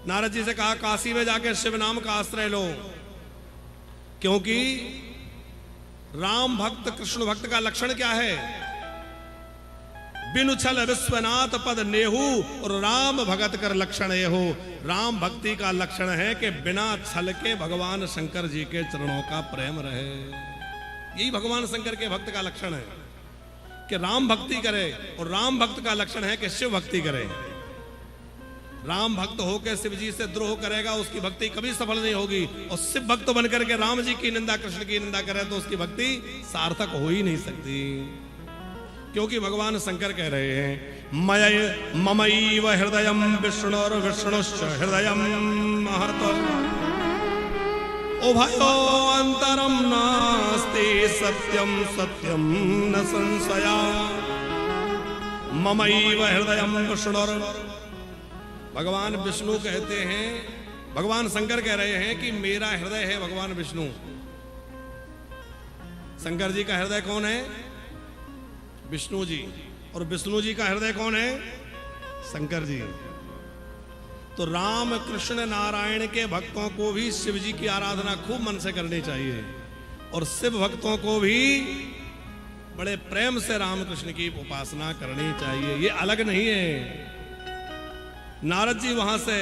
नारद जी से कहा काशी में जाके शिव नाम का आश्रय लो, क्योंकि राम भक्त कृष्ण भक्त का लक्षण क्या है? बिनु छल विश्वनाथ पद नेहू और राम भगत कर लक्षण ये हो। राम भक्ति का लक्षण है कि बिना छल के भगवान शंकर जी के चरणों का प्रेम रहे। यही भगवान शंकर के भक्त का लक्षण है कि राम भक्ति करे, और राम भक्त का लक्षण है कि शिव भक्ति करे। राम भक्त होकर शिव जी से द्रोह करेगा, उसकी भक्ति कभी सफल नहीं होगी। और शिव भक्त बनकर के राम जी की निंदा, कृष्ण की निंदा करे तो उसकी भक्ति सार्थक हो ही नहीं सकती। क्योंकि भगवान शंकर कह रहे हैं मय ममैव हृदयम विष्णुर विष्णुश्च हृदयम महत उभयो अंतरम नास्ति सत्यम सत्यम न संशया। ममैव हृदयम विष्णुर, भगवान विष्णु कहते हैं, भगवान शंकर कह रहे हैं कि मेरा हृदय है भगवान विष्णु। शंकर जी का हृदय कौन है? विष्णु जी। और विष्णु जी का हृदय कौन है? शंकर जी। तो राम कृष्ण नारायण के भक्तों को भी शिव जी की आराधना खूब मन से करनी चाहिए, और शिव भक्तों को भी बड़े प्रेम से राम कृष्ण की उपासना करनी चाहिए। ये अलग नहीं है। नारद जी वहां से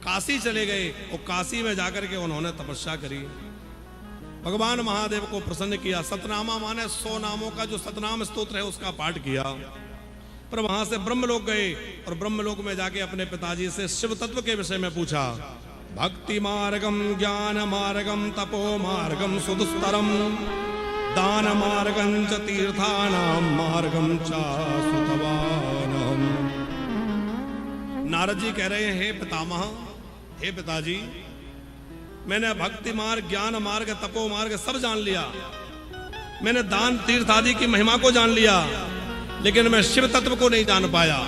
काशी चले गए, और काशी में जाकर के उन्होंने तपस्या करी, भगवान महादेव को प्रसन्न किया। सतनामा माने 100 नामों का जो सतनाम स्तोत्र है उसका पाठ किया। पर वहां से ब्रह्मलोक गए, और ब्रह्मलोक में जाके अपने पिताजी से शिव तत्व के विषय में पूछा। भक्ति मार्गम ज्ञान मार्गम तपो मार्गम सुदुस्तरम दान मार्गम च तीर्थानाम मार्गम च सुतवानम। नारद जी कह रहे हैं पितामह, हे पिताजी, मैंने भक्ति मार्ग, ज्ञान मार्ग, तपो मार्ग सब जान लिया। मैंने दान तीर्थ आदि की महिमा को जान लिया, लेकिन मैं शिव तत्व को नहीं जान पाया।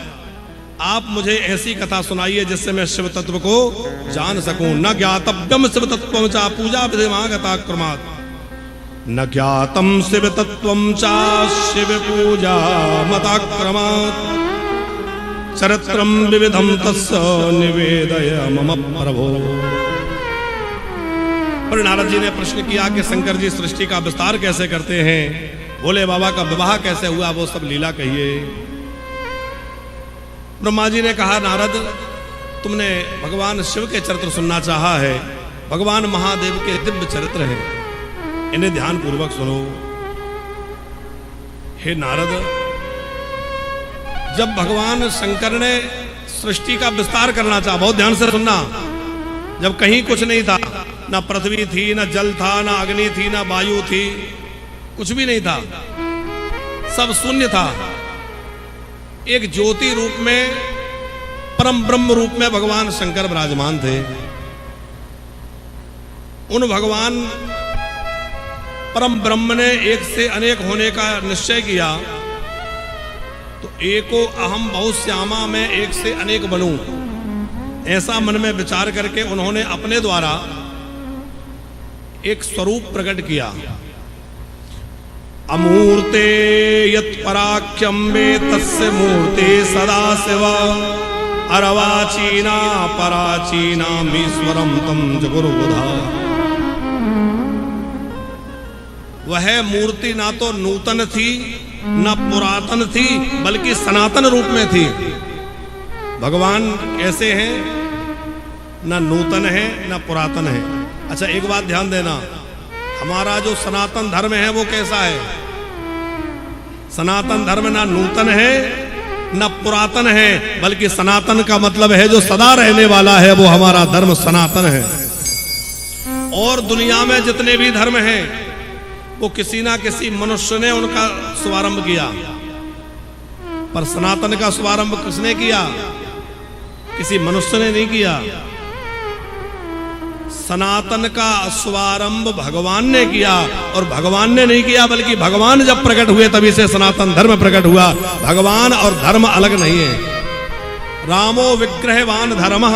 आप मुझे ऐसी कथा सुनाइए जिससे मैं शिव तत्व को जान सकूं। न ज्ञातव्यम शिव तत्वम चा पूजा विधिमागता क्रमात्, न ज्ञातम शिव तत्वम चा शिव पूजा मताक्रमात्, चरित्रम विविधम तस्य निवेदय मम प्रभो। पर नारद जी ने प्रश्न किया कि शंकर जी सृष्टि का विस्तार कैसे करते हैं, भोले बाबा का विवाह कैसे हुआ, वो सब लीला कहिए। ब्रह्मा जी ने कहा नारद, तुमने भगवान शिव के चरित्र सुनना चाहा है, भगवान महादेव के दिव्य चरित्र हैं, इन्हें ध्यान पूर्वक सुनो। हे नारद, जब भगवान शंकर ने सृष्टि का विस्तार करना चाहा, बहुत ध्यान से सुनना, जब कहीं कुछ नहीं था, ना पृथ्वी थी, ना जल था, ना अग्नि थी, ना वायु थी, कुछ भी नहीं था, सब शून्य था। एक ज्योति रूप में, परम ब्रह्म रूप में भगवान शंकर विराजमान थे। उन भगवान परम ब्रह्म ने एक से अनेक होने का निश्चय किया, तो एको अहम बहुश्यामा में एक से अनेक बनूं, ऐसा मन में विचार करके उन्होंने अपने द्वारा एक स्वरूप प्रकट किया। अमूर्ते यत्पराख्यम वे तस्य मूर्ते सदा शिवा अरवाचीना पराचीनामीश्वरम तम जगुरुबुधा। वह मूर्ति ना तो नूतन थी, ना पुरातन थी, बल्कि सनातन रूप में थी। भगवान कैसे हैं? ना नूतन है, ना पुरातन है। अच्छा, एक बात ध्यान देना, हमारा जो सनातन धर्म है वो कैसा है? सनातन धर्म ना नूतन है, ना पुरातन है, बल्कि सनातन का मतलब है जो सदा रहने वाला है, वो हमारा धर्म सनातन है। और दुनिया में जितने भी धर्म हैं, वो किसी ना किसी मनुष्य ने उनका शुभारंभ किया, पर सनातन का शुभारंभ किसने किया? किसी मनुष्य ने नहीं किया। सनातन का शुभारंभ भगवान ने किया, और भगवान ने नहीं किया, बल्कि भगवान जब प्रकट हुए तभी से सनातन धर्म प्रकट हुआ। भगवान और धर्म अलग नहीं है। रामो विग्रहवान धर्म,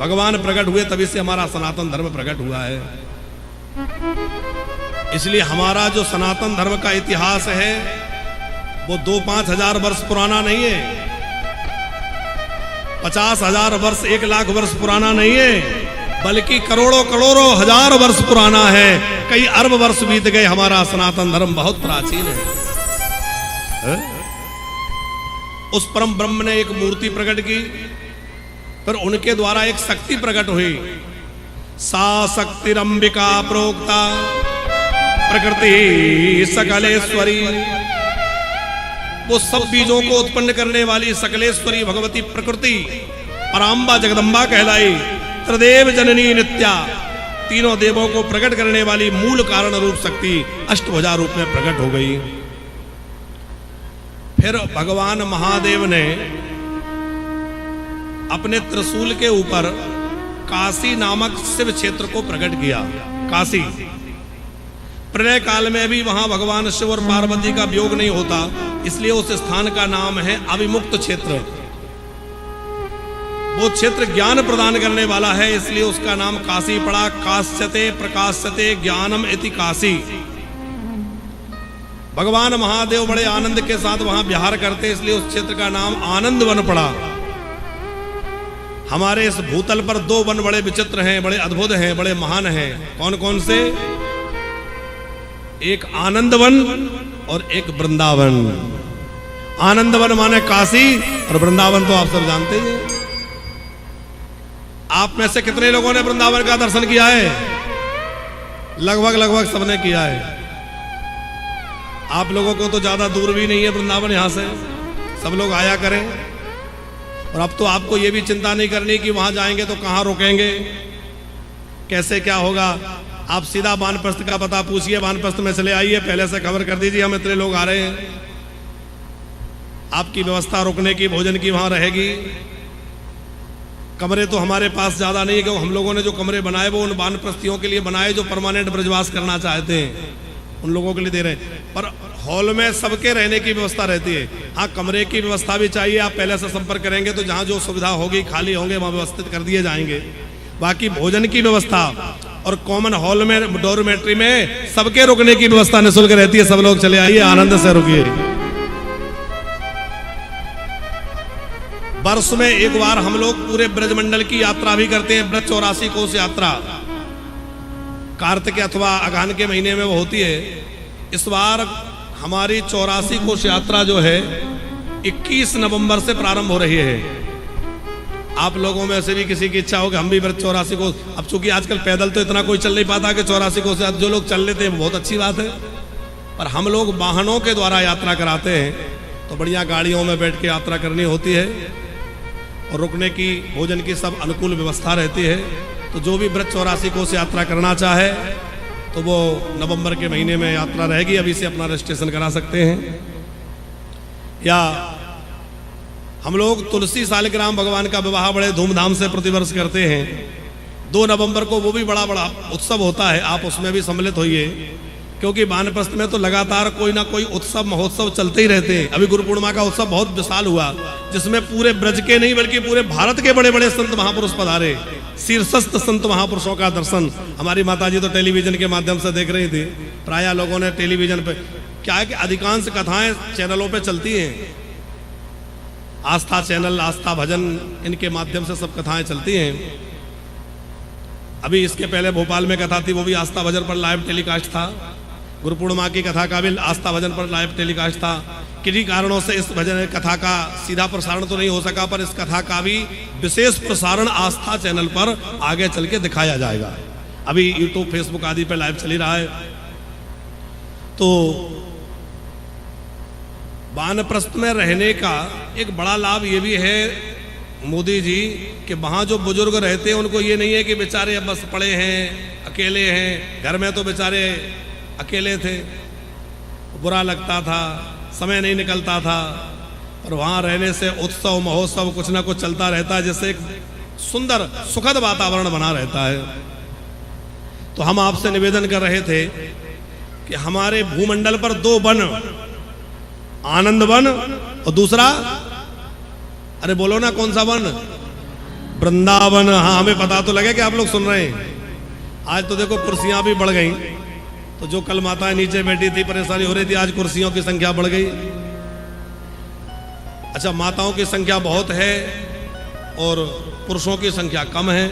भगवान प्रकट हुए तभी से हमारा सनातन धर्म प्रकट हुआ है। इसलिए हमारा जो सनातन धर्म का इतिहास है वो 2-5 हजार वर्ष पुराना नहीं है। 50,000 वर्ष 1,00,000 वर्ष पुराना नहीं है, बल्कि करोड़ों करोड़ों हजार वर्ष पुराना है। कई अरब वर्ष बीत गए, हमारा सनातन धर्म बहुत प्राचीन है। उस परम ब्रह्म ने एक मूर्ति प्रकट की, पर उनके द्वारा एक शक्ति प्रकट हुई। सा शक्तिरंबिका प्रोक्ता प्रकृति सकलेश्वरी। वो सब बीजों को उत्पन्न करने वाली सकलेश्वरी भगवती प्रकृति पराम्बा जगदम्बा कहलाई। त्रिदेव जननी नित्या, तीनों देवों को प्रकट करने वाली मूल कारण रूप शक्ति अष्टभुजा रूप में प्रकट हो गई। फिर भगवान महादेव ने अपने त्रिशूल के ऊपर काशी नामक शिव क्षेत्र को प्रकट किया। काशी प्रलय काल में भी वहां भगवान शिव और पार्वती का वियोग नहीं होता, इसलिए उस स्थान का नाम है अविमुक्त क्षेत्र। वो क्षेत्र ज्ञान प्रदान करने वाला है, इसलिए उसका नाम काशी पड़ा। काश्यते प्रकाश्यते ज्ञानम इति काशी। भगवान महादेव बड़े आनंद के साथ वहां विहार करते, इसलिए उस क्षेत्र का नाम आनंद वन पड़ा। हमारे इस भूतल पर 2 वन बड़े विचित्र हैं, बड़े अद्भुत हैं, बड़े महान हैं। कौन कौन से? एक आनंद वन और एक वृंदावन। आनंद वन माने काशी, और वृंदावन तो आप सब जानते ही हैं। आप में से कितने लोगों ने वृंदावन का दर्शन किया है? लगभग सबने किया है। आप लोगों को तो ज्यादा दूर भी नहीं है वृंदावन यहां से, सब लोग आया करें। और अब तो आपको ये भी चिंता नहीं करनी कि वहां जाएंगे तो कहां रुकेंगे, कैसे क्या होगा। आप सीधा वानप्रस्थ का पता पूछिए, वानप्रस्थ में चले आइए, पहले से खबर कर दीजिए हम इतने लोग आ रहे हैं। आपकी व्यवस्था रुकने की, भोजन की वहां रहेगी। कमरे तो हमारे पास ज्यादा नहीं है, क्योंकि हम लोगों ने जो कमरे बनाए वो उन वानप्रस्थियों के लिए बनाए जो परमानेंट ब्रजवास करना चाहते हैं, उन लोगों के लिए दे रहे हैं। पर हॉल में सबके रहने की व्यवस्था रहती है। हाँ, कमरे की व्यवस्था भी चाहिए। आप पहले से संपर्क करेंगे तो जहाँ जो सुविधा होगी, खाली होंगे, वहाँ व्यवस्थित कर दिए जाएंगे। बाकी भोजन की व्यवस्था और कॉमन हॉल में, डोरमेट्री में सबके रुकने की व्यवस्था निःशुल्क रहती है। सब लोग चले आइए, आनंद से रुकिए। वर्ष में एक बार हम लोग पूरे ब्रजमंडल की यात्रा भी करते हैं, ब्रज 84 कोस यात्रा। कार्तिक अथवा अगहन के महीने में वो होती है। इस बार हमारी 84 कोस यात्रा जो है 21 नवंबर से प्रारंभ हो रही है। आप लोगों में से भी किसी की इच्छा हो कि हम भी ब्रज 84 कोस, अब चूंकि आजकल पैदल तो इतना कोई चल नहीं पाता कि 84 कोस, जो लोग चल लेते हैं बहुत अच्छी बात है। पर हम लोग वाहनों के द्वारा यात्रा कराते हैं, तो बढ़िया गाड़ियों में बैठ के यात्रा करनी होती है और रुकने की, भोजन की सब अनुकूल व्यवस्था रहती है। तो जो भी ब्रज 84 कोस यात्रा करना चाहे तो वो नवंबर के महीने में यात्रा रहेगी। अभी से अपना रजिस्ट्रेशन करा सकते हैं। या हम लोग तुलसी सालिग्राम भगवान का विवाह बड़े धूमधाम से प्रतिवर्ष करते हैं। 2 नवंबर को वो भी बड़ा उत्सव होता है, आप उसमें भी सम्मिलित होइए, क्योंकि वानप्रस्थ में तो लगातार कोई ना कोई उत्सव महोत्सव चलते ही रहते हैं। अभी गुरु पूर्णिमा का उत्सव बहुत विशाल हुआ, जिसमें पूरे ब्रज के नहीं बल्कि पूरे भारत के बड़े बड़े संत महापुरुष पधारे। शीर्षस्थ संत महापुरुषों का दर्शन हमारी माताजी तो टेलीविजन के माध्यम से देख रही थी। प्रायः लोगों ने टेलीविजन पे, क्या है कि अधिकांश कथाएं चैनलों पे चलती हैं। आस्था चैनल, आस्था भजन, इनके माध्यम से सब कथाएं चलती हैं। अभी इसके पहले भोपाल में कथा थी, वो भी आस्था भजन पर लाइव टेलीकास्ट था। गुरु पूर्णिमा की कथा का भी आस्था भजन पर लाइव टेलीकास्ट था। किन्हीं कारणों से इस भजन कथा का सीधा प्रसारण तो नहीं हो सका, पर इस कथा का भी विशेष प्रसारण आस्था चैनल पर आगे चल के दिखाया जाएगा। अभी यूट्यूब, फेसबुक आदि पर लाइव चली रहा है। तो वानप्रस्थ में रहने का एक बड़ा लाभ ये भी है मोदी जी, कि वहाँ जो बुजुर्ग रहते हैं उनको ये नहीं है कि बेचारे अब बस पड़े हैं, अकेले हैं। घर में तो बेचारे अकेले थे, बुरा लगता था, समय नहीं निकलता था। और वहाँ रहने से उत्सव महोत्सव कुछ ना कुछ चलता रहता है, जिससे एक सुंदर सुखद वातावरण बना रहता है। तो हम आपसे निवेदन कर रहे थे कि हमारे भूमंडल पर 2 वन, आनंद वन और दूसरा, अरे बोलो ना कौन सा वन? वृंदावन। हाँ, हमें पता तो लगे कि आप लोग सुन रहे हैं। आज तो देखो कुर्सियां भी बढ़ गई, तो जो कल माताएं नीचे बैठी थी परेशानी हो रही थी, आज कुर्सियों की संख्या बढ़ गई। अच्छा, माताओं की संख्या बहुत है, और पुरुषों की संख्या कम है,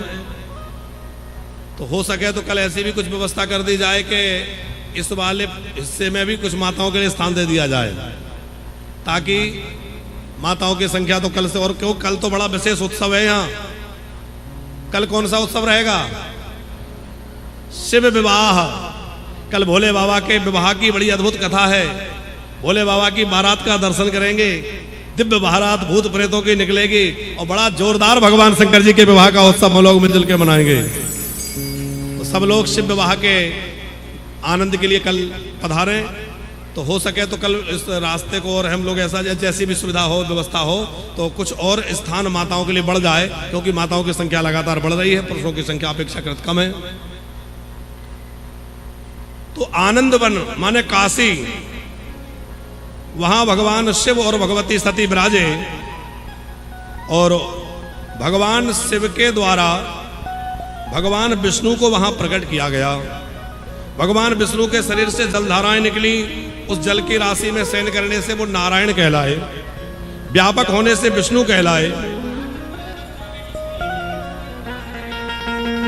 तो हो सके तो कल ऐसी भी कुछ व्यवस्था कर दी जाए कि इस वाले हिस्से में भी कुछ माताओं के लिए स्थान दे दिया जाए, ताकि माताओं की संख्या तो कल से, और क्यों कल तो बड़ा विशेष उत्सव है यहाँ। कल कौन सा उत्सव रहेगा? शिव विवाह। कल भोले बाबा के विवाह की बड़ी अद्भुत कथा है। भोले बाबा की बारात का दर्शन करेंगे, दिव्य बारात भूत प्रेतों की निकलेगी और बड़ा जोरदार भगवान शंकर जी के विवाह का उत्सव हम लोग मिलजुल के मनाएंगे। तो सब लोग शिव विवाह के आनंद के लिए कल पधारें। तो हो सके तो कल इस रास्ते को और हम लोग ऐसा जैसी भी सुविधा हो, व्यवस्था हो, तो कुछ और स्थान माताओं के लिए बढ़ जाए, क्योंकि माताओं की संख्या लगातार बढ़ रही है, पुरुषों की संख्या अपेक्षाकृत कम है। तो आनंद वन माने काशी, वहां भगवान शिव और भगवती सती विराजे और भगवान शिव के द्वारा भगवान विष्णु को वहां प्रकट किया गया। भगवान विष्णु के शरीर से जलधाराएं निकली, उस जल की राशि में शयन करने से वो नारायण कहलाए, व्यापक होने से विष्णु कहलाए।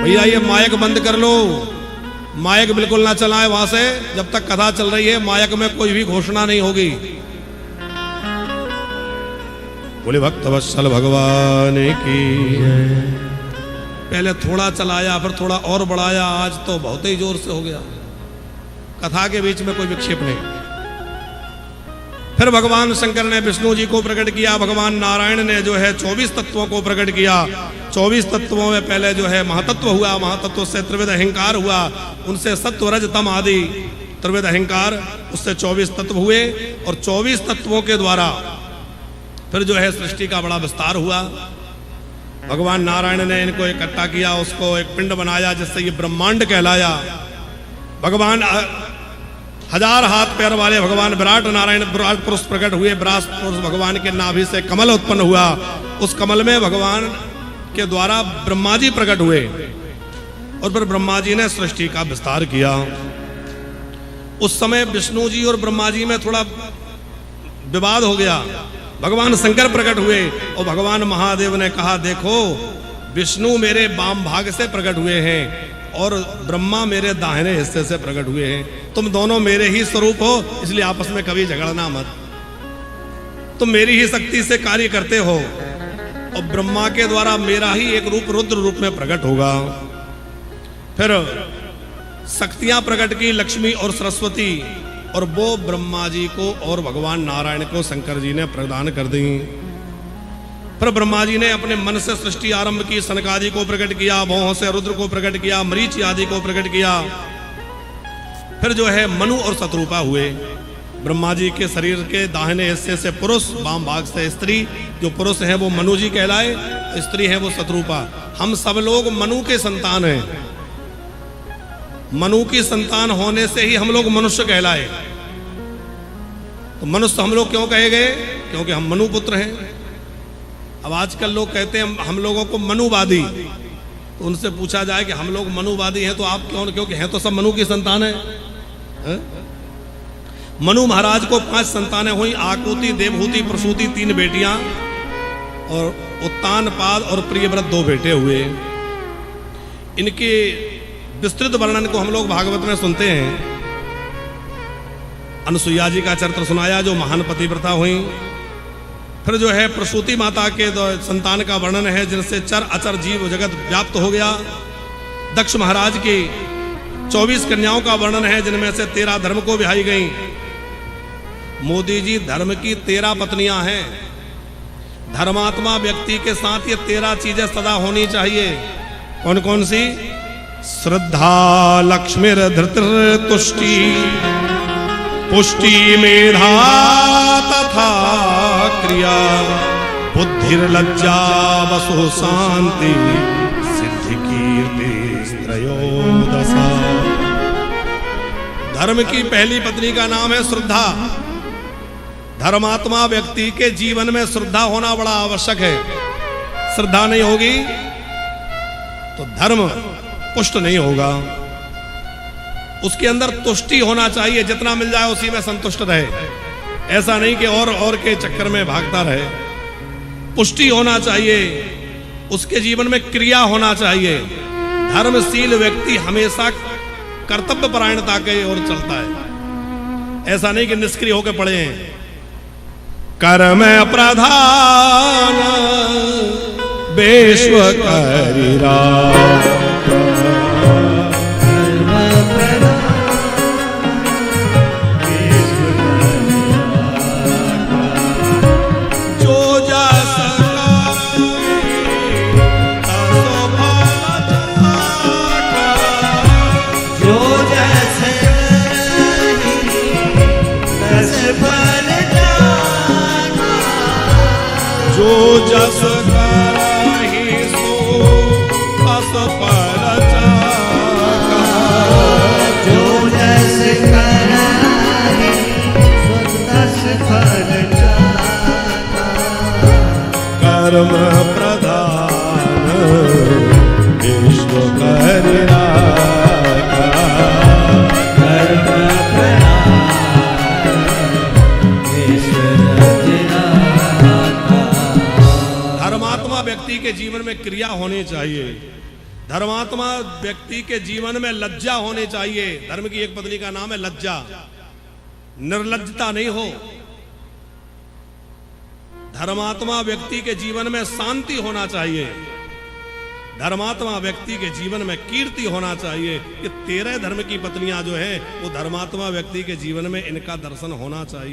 भैया ये माइक बंद कर लो, माइक बिल्कुल ना चलाएं वहां से, जब तक कथा चल रही है माइक में कोई भी घोषणा नहीं होगी। बोले भक्त वत्सल भगवान की। पहले थोड़ा चलाया, फिर थोड़ा और बढ़ाया, आज तो बहुत ही जोर से हो गया। कथा के बीच में कोई विक्षेप नहीं। फिर भगवान शंकर ने विष्णु जी को प्रकट किया, भगवान नारायण ने जो है 24 तत्वों को प्रकट किया। 24 तत्वों में पहले जो है महातत्व हुआ, महातत्व से त्रिविध अहंकार हुआ, उनसे सत्व रज तम आदि त्रिविध अहंकार, उससे 24 तत्व हुए और 24 तत्वों के द्वारा फिर जो है सृष्टि का बड़ा विस्तार हुआ। भगवान नारायण ने इनको इकट्ठा किया, उसको एक पिंड बनाया जिससे ये ब्रह्मांड कहलाया। भगवान 1000 हाथ पैर वाले भगवान विराट नारायण विराट पुरुष प्रकट हुए। विराट पुरुष भगवान के नाभि से कमल उत्पन्न हुआ, उस कमल में भगवान के द्वारा ब्रह्मा जी प्रकट हुए और फिर ब्रह्मा जी ने सृष्टि का विस्तार किया। उस समय विष्णु जी और ब्रह्मा जी में थोड़ा विवाद हो गया। भगवान शंकर प्रकट हुए और भगवान महादेव ने कहा, देखो विष्णु मेरे वाम भाग से प्रकट हुए हैं और ब्रह्मा मेरे दाहिने हिस्से से प्रकट हुए हैं। तुम दोनों मेरे ही स्वरूप हो, इसलिए आपस में कभी झगड़ना मत। तुम मेरी ही शक्ति से कार्य करते हो और ब्रह्मा के द्वारा मेरा ही एक रूप रुद्र रूप में प्रकट होगा। फिर शक्तियां प्रकट की, लक्ष्मी और सरस्वती, और वो ब्रह्मा जी को और भगवान नारायण को शंकर जी ने प्रदान कर दी। फिर ब्रह्मा जी ने अपने मन से सृष्टि आरंभ की, सनकादि को प्रकट किया, भौहों से रुद्र को प्रकट किया, मरीचि आदि को प्रकट किया। फिर जो है मनु और शत्रुपा हुए। ब्रह्मा जी के शरीर के दाहिने हिस्से से पुरुष, वाम भाग से स्त्री। जो पुरुष है वो मनु जी कहलाए, स्त्री है वो शत्रुपा। हम सब लोग मनु के संतान हैं। मनु की संतान होने से ही हम लोग मनुष्य कहलाए। तो मनुष्य हम लोग क्यों कहे गए? क्योंकि हम मनु पुत्र हैं। अब आजकल लोग कहते हैं हम लोगों को मनुवादी, तो उनसे पूछा जाए कि हम लोग मनुवादी हैं तो आप क्यों? क्योंकि हैं तो सब मनु की संतान है। मनु महाराज को 5 संतानें हुई, आकुति, देवहूति, प्रसूति 3 बेटियां और उत्तानपाद और प्रियव्रत 2 बेटे हुए। इनके विस्तृत वर्णन को हम लोग भागवत में सुनते हैं। अनुसुईया जी का चरित्र सुनाया जो महान पतिव्रता हुई। फिर जो है प्रसूति माता के संतान का वर्णन है जिनसे चर अचर जीव जगत व्याप्त हो गया। दक्ष महाराज की 24 कन्याओं का वर्णन है जिनमें से 13 धर्म को विहाई गई। मोदी जी, धर्म की 13 पत्नियां हैं। धर्मात्मा व्यक्ति के साथ ये 13 चीजें सदा होनी चाहिए। कौन कौन सी? श्रद्धा, लक्ष्मीर धृतिर तुष्टि, पुष्टि मेधा तथा क्रिया, बुद्धिर्लज्जा वसु शांति, सिद्धि कीर्ति त्रयोदशा। धर्म की पहली पत्नी का नाम है श्रद्धा। धर्मात्मा व्यक्ति के जीवन में श्रद्धा होना बड़ा आवश्यक है। श्रद्धा नहीं होगी तो धर्म पुष्ट नहीं होगा। उसके अंदर तुष्टि होना चाहिए, जितना मिल जाए उसी में संतुष्ट रहे, ऐसा नहीं कि और के चक्कर में भागता रहे। पुष्टि होना चाहिए, उसके जीवन में क्रिया होना चाहिए। धर्मशील व्यक्ति हमेशा कर्तव्य परायणता के ओर चलता है, ऐसा नहीं कि निष्क्रिय होकर पड़े हैं। कर्म प्रधान विश्व करिरा, जो जस करहि सो तस फल चाखा, जो जस करहि सो तस फल चाखा। कर्म प्रधान विश्व करिरा, कर्म प्रधान विश्व करिरा। धर्मात्मा व्यक्ति के जीवन में क्रिया होनी चाहिए। धर्मात्मा व्यक्ति के जीवन में लज्जा होनी चाहिए। धर्म की एक पत्नी का नाम है लज्जा। निर्लज्जता नहीं हो। धर्मात्मा व्यक्ति के जीवन में शांति होना चाहिए। धर्मात्मा व्यक्ति के जीवन में कीर्ति होना चाहिए। ये 13 धर्म की पत्नियां जो है वो धर्मात्मा व्यक्ति के जीवन में इनका दर्शन होना चाहिए।